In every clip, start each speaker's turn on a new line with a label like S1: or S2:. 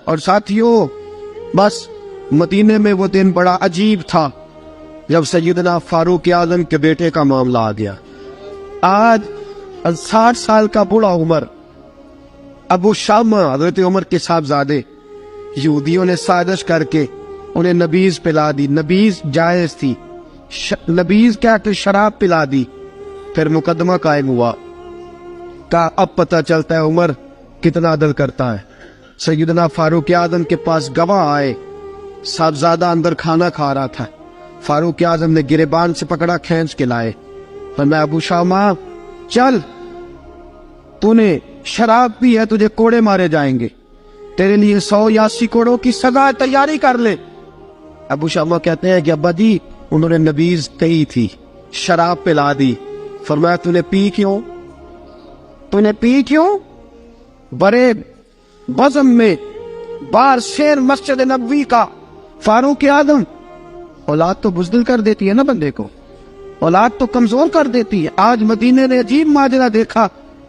S1: اور ساتھیوں بس مدینے میں وہ دن بڑا عجیب تھا جب سیدنا فاروق اعظم کے بیٹے کا معاملہ آ گیا۔ آج 60 سال کا بوڑھا عمر ابو شامہ حضرت عمر کے صاحبزادے یہودیوں نے سازش کر کے انہیں نبیذ پلا دی۔ نبیذ جائز تھی، نبیذ کیا کہ شراب پلا دی۔ پھر مقدمہ قائم ہوا، کہا اب پتہ چلتا ہے عمر کتنا عدل کرتا ہے۔ سیدنا فاروق اعظم کے پاس گواہ آئے، صاحبزادہ اندر کھانا کھا رہا تھا، فاروق اعظم نے گریبان سے پکڑا، کھینچ کے لائے، فرمایا ابو شامہ چل، تو نے شراب پی ہے، تجھے کوڑے مارے جائیں گے، تیرے لیے 100 یا 80 کوڑوں کی سزا تیاری کر لے۔ ابو شامہ کہتے ہیں کہ ابا جی انہوں نے نبیذ کہی تھی، شراب پلا دی۔ فرمایا تو نے پی کیوں؟ تو نے پی کیوں؟ بڑے بزم میں بار شیر مسجد نبوی کا فاروق اعظم، اولاد تو بزدل کر دیتی ہے نا بندے کو، اولاد تو کمزور کر دیتی ہے۔ آج مدینے نے عجیب ماجرا دیکھا،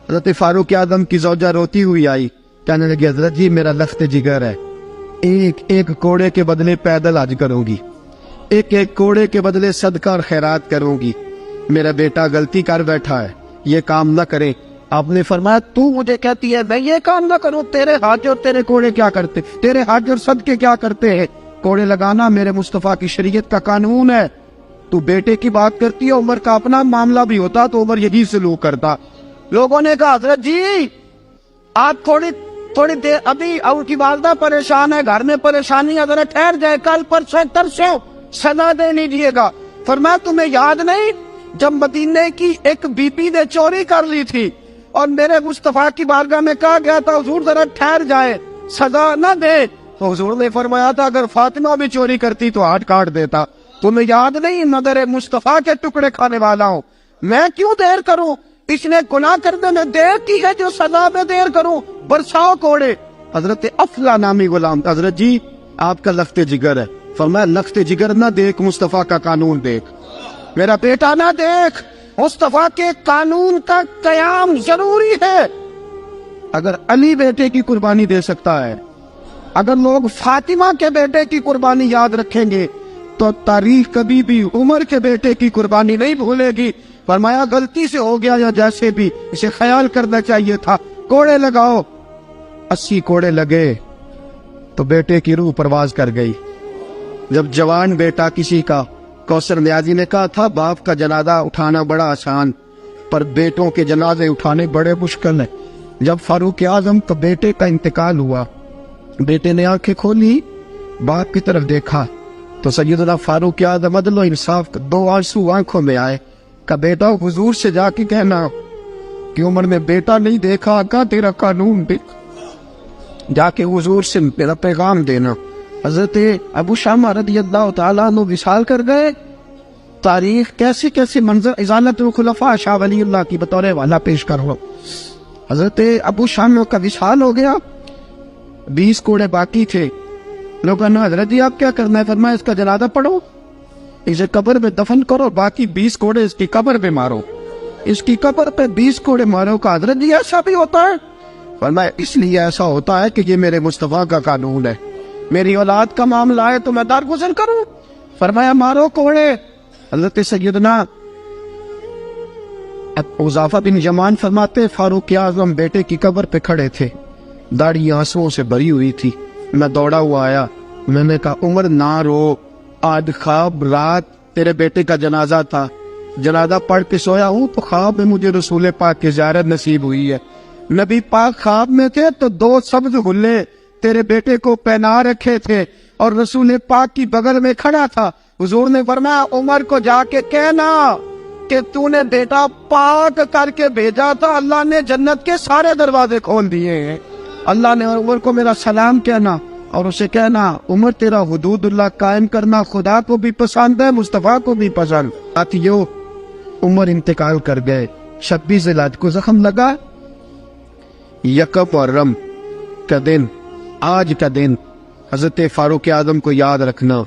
S1: حضرت فاروق اعظم کی زوجہ روتی ہوئی آئی، کہنے لگی حضرت جی میرا لخت جگر ہے، ایک کوڑے کے بدلے پیدل حج کروں گی، ایک کوڑے کے بدلے صدقہ اور خیرات کروں گی، میرا بیٹا غلطی کر بیٹھا ہے، یہ کام نہ کرے۔ آپ نے فرمایا تو مجھے کہتی ہے میں یہ کام نہ کروں، تیرے حج اور تیرے کوڑے کیا کرتے، تیرے حج اور صدقے کیا کرتے ہیں؟ کوڑے لگانا میرے مصطفیٰ کی شریعت کا قانون ہے۔ تو بیٹے کی بات کرتی ہے، عمر کا اپنا معاملہ بھی ہوتا تو عمر یہی سلوک کرتا۔ لوگوں نے کہا حضرت جی آپ تھوڑی دیر، ابھی ان کی والدہ پریشان ہے، گھر میں پریشانی ہے، ذرا ٹھہر جائے، کل پرسوں ترسوں سزا دے لیجیے گا۔ فرمایا تمہیں یاد نہیں جب مدینے کی ایک بی بی نے چوری کر لی تھی اور میرے مصطفیٰ کی بارگاہ میں کہا گیا تھا حضور ذرا ٹھہر جائے، سزا نہ دے، تو حضور نے فرمایا تھا اگر فاطمہ بھی چوری کرتی تو ہاتھ کاٹ دیتا۔ تمہیں یاد نہیں نظر مصطفیٰ کے ٹکڑے کھانے والا ہوں، میں کیوں دیر کروں؟ اس نے گناہ کرنے میں دیر کی ہے جو سزا میں دیر کروں، برساؤ کوڑے۔ حضرت افلا نامی غلام، حضرت جی آپ کا لخت جگر ہے۔ فرمایا لخت جگر نہ دیکھ، مصطفیٰ کا قانون دیکھ، میرا بیٹا نہ دیکھ، مصطفیٰ کے قانون کا قیام ضروری ہے۔ اگر علی بیٹے کی قربانی دے سکتا ہے، اگر لوگ فاطمہ کے بیٹے کی قربانی یاد رکھیں گے تو تاریخ کبھی بھی عمر کے بیٹے کی قربانی نہیں بھولے گی۔ فرمایا غلطی سے ہو گیا یا جیسے بھی، اسے خیال کرنا چاہیے تھا، کوڑے لگاؤ۔ 80 کوڑے لگے تو بیٹے کی روح پرواز کر گئی۔ جب جوان بیٹا کسی کا، کوثر نیازی نے کہا تھا باپ کا جنازہ اٹھانا بڑا آسان پر بیٹوں کے جنازے اٹھانے بڑے مشکل ہیں۔ جب فاروق اعظم کا بیٹے کا انتقال ہوا، بیٹے نے آنکھیں کھولی، باپ کی طرف دیکھا تو سیدنا فاروق اعظم عدل و انصاف کا 2 آنسو آنکھوں میں آئے، کہ بیٹا حضور سے جا کے کہنا کہ عمر نے بیٹا نہیں دیکھا، آقا تیرا قانون دیکھ، جا کے حضور سے میرا پیغام دینا۔ حضرت ابو شامہ رضی اللہ تعالیٰ عنہ وصال کر گئے۔ تاریخ کیسے کیسے منظر ازالت الخلفاء شاہ ولی اللہ کی بطور والا پیش کر رہا ہوں۔ حضرت ابو شامہ کا وصال ہو گیا، 20 کوڑے باقی تھے۔ لوگوں نے حضرت جی آپ کیا کرنا ہے؟ فرمایا اس کا جنازہ پڑھو، اسے قبر میں دفن کرو، باقی 20 کوڑے اس کی قبر پہ مارو، اس کی قبر پہ 20 کوڑے مارو۔ کا حضرت جی ایسا بھی ہوتا ہے؟ فرمایا اس لیے ایسا ہوتا ہے کہ یہ میرے مصطفیٰ کا قانون ہے، میری اولاد کا معاملہ ہے تو میں درگزر کروں۔ فرمایا مارو کوڑے۔ حضرت سیدنا حذیفہ بن یمان فرماتے فاروق اعظم بیٹے کی قبر پہ کھڑے تھے، داڑھی آنسوؤں سے بھری ہوئی تھی۔ میں دوڑا ہوا آیا، میں نے کہا عمر نہ رو، آج خواب رات تیرے بیٹے کا جنازہ تھا، جنازہ پڑھ کے سویا ہوں تو خواب میں مجھے رسول پاک کی زیارت نصیب ہوئی ہے۔ نبی پاک خواب میں تھے تو 2 سبز غلے تیرے بیٹے کو پہنا رکھے تھے اور رسول پاک کی بغل میں کھڑا تھا۔ حضور نے فرمایا عمر کو جا کے کہنا کہ تو نے بیٹا پاک کر کے بھیجا تھا، اللہ نے جنت کے سارے دروازے کھول دیے ہیں۔ اللہ نے عمر کو میرا سلام کہنا اور اسے کہنا عمر تیرا حدود اللہ قائم کرنا خدا کو بھی پسند ہے، مصطفیٰ کو بھی پسند۔ ساتھیو عمر انتقال کر گئے، 26 ذی الحجہ کو زخم لگا، یکم محرم کا دن، آج کا دن حضرت فاروق اعظم کو یاد رکھنا،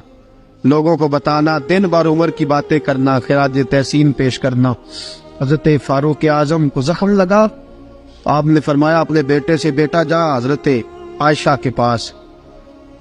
S1: لوگوں کو بتانا، دن بار عمر کی باتیں کرنا، خراج تحسین پیش کرنا۔ حضرت فاروق اعظم کو زخم لگا، آپ نے فرمایا اپنے بیٹے سے بیٹا جا حضرت عائشہ کے پاس،